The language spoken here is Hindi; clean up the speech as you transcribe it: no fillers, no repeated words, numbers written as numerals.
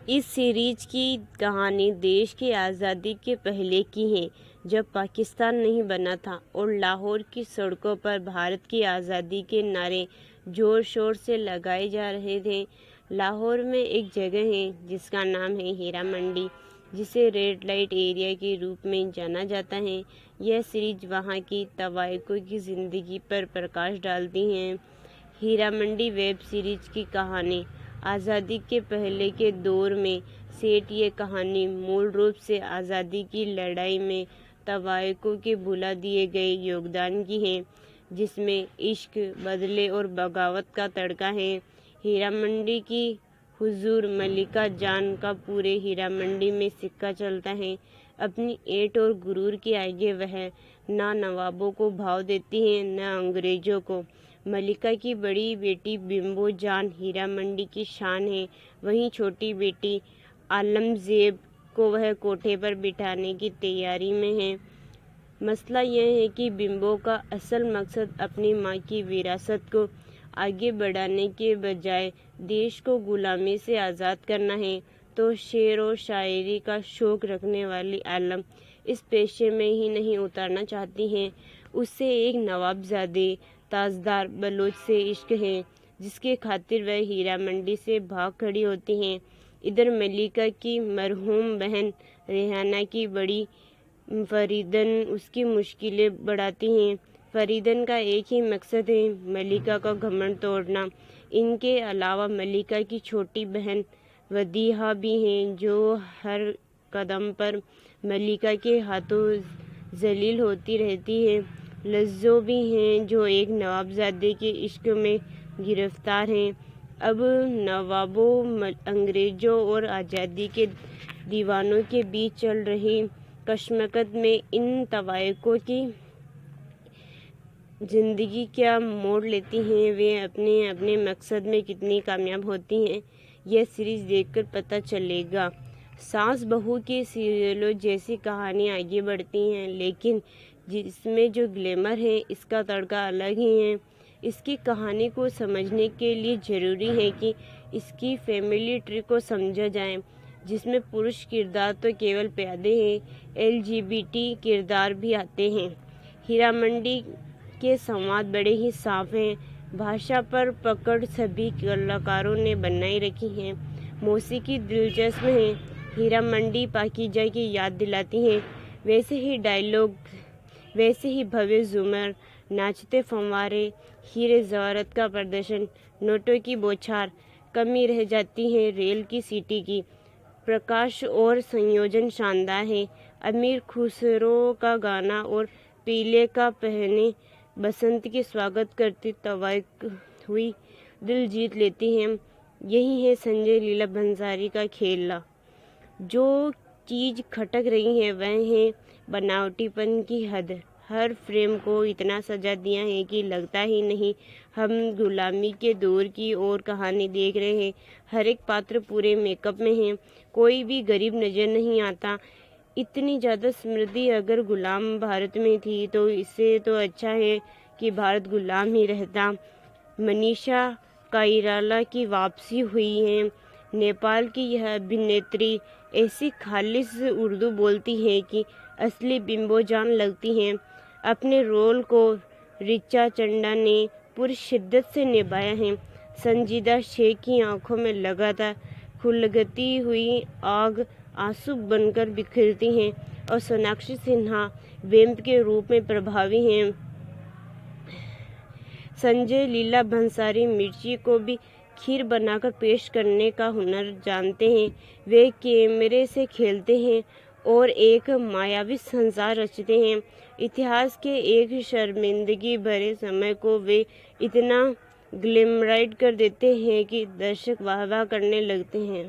इस सीरीज की कहानी देश की आज़ादी के पहले की है, जब पाकिस्तान नहीं बना था और लाहौर की सड़कों पर भारत की आज़ादी के नारे ज़ोर शोर से लगाए जा रहे थे। लाहौर में एक जगह है जिसका नाम है हीरा मंडी, जिसे रेड लाइट एरिया के रूप में जाना जाता है। यह सीरीज वहाँ की तवायकों की ज़िंदगी पर प्रकाश डालती है। हीरा मंडी वेब सीरीज की कहानी आज़ादी के पहले के दौर में सेट। ये कहानी मूल रूप से आज़ादी की लड़ाई में तवायकों के भुला दिए गए योगदान की है, जिसमें इश्क, बदले और बगावत का तड़का है। हीरा मंडी की हुजूर मलिका जान का पूरे हीरा मंडी में सिक्का चलता है। अपनी ऐंठ और गुरूर के आगे वह ना नवाबों को भाव देती है न अंग्रेजों को। मलिका की बड़ी बेटी बिम्बो जान हीरा मंडी की शान है। वहीं छोटी बेटी आलमजेब को वह कोठे पर बिठाने की तैयारी में है। मसला यह है कि बिम्बो का असल मकसद अपनी माँ की विरासत को आगे बढ़ाने के बजाय देश को गुलामी से आज़ाद करना है, तो शेर और शायरी का शौक रखने वाली आलम इस पेशे में ही नहीं उतारना चाहती हैं। उससे एक नवाबजादे ताजदार बलोच से इश्क है, जिसके खातिर वह हीरा मंडी से भाग खड़ी होती हैं। इधर मलिका की मरहूम बहन रेहाना की बड़ी फरीदन उसकी मुश्किलें बढ़ाती हैं। फरीदन का एक ही मकसद है, मलिका का घमंड तोड़ना। इनके अलावा मलिका की छोटी बहन वदीहा भी हैं, जो हर कदम पर मलिका के हाथों जलील होती रहती है। लज्जो भी हैं, जो एक नवाबजादे के इश्क में गिरफ्तार हैं। अब नवाबों, अंग्रेजों और आज़ादी के दीवानों के बीच चल रही कशमकश में इन तवायकों की जिंदगी क्या मोड़ लेती हैं, वे अपने अपने मकसद में कितनी कामयाब होती हैं, यह सीरीज देखकर पता चलेगा। सास बहू के सीरियलों जैसी कहानी आगे बढ़ती हैं, लेकिन जिसमें जो ग्लैमर है इसका तड़का अलग ही है। इसकी कहानी को समझने के लिए ज़रूरी है कि इसकी फैमिली ट्री को समझा जाए, जिसमें पुरुष किरदार तो केवल प्यादे हैं, LGBT किरदार भी आते हैं। हीरा मंडी के संवाद बड़े ही साफ हैं। भाषा पर पकड़ सभी कलाकारों ने बनाई रखी है। मौसीकी दिलचस्प है। हीरा मंडी पाकीज़ा की याद दिलाती है। वैसे ही डायलॉग, वैसे ही भव्य झूमर, नाचते फंवारे, हीरे जवाहरात का प्रदर्शन, नोटों की बौछार। कमी रह जाती है रेल की सीटी की। प्रकाश और संयोजन शानदार है। अमीर खुसरो का गाना और पीले का पहने बसंत के स्वागत करती तवायक हुई दिल जीत लेती हैं। यही है संजय लीला भंसाली का खेला। जो चीज़ खटक रही है वह है बनावटीपन की हद। हर फ्रेम को इतना सजा दिया है कि लगता ही नहीं हम गुलामी के दौर की और कहानी देख रहे हैं। हर एक पात्र पूरे मेकअप में है, कोई भी गरीब नजर नहीं आता। इतनी ज़्यादा समृद्धि अगर गुलाम भारत में थी तो इससे तो अच्छा है कि भारत गुलाम ही रहता। मनीषा कायराला की वापसी हुई है। नेपाल की यह अभिनेत्री ऐसी खालिस उर्दू बोलती है कि असली बिम्बो जान लगती हैं। अपने रोल को रिचा चड्ढा ने पूरी शिद्दत से निभाया है। संजीदा शेख की आंखों में लगातार खुलगती हुई आग आंसू बनकर बिखरती हैं और सोनाक्षी सिन्हा वैम्प के रूप में प्रभावी हैं। संजय लीला भंसाली मिर्ची को भी खीर बनाकर पेश करने का हुनर जानते हैं। वे कैमरे से खेलते हैं और एक मायावी संसार रचते हैं। इतिहास के एक शर्मिंदगी भरे समय को वे इतना ग्लैमराइज कर देते हैं कि दर्शक वाह वाह करने लगते हैं।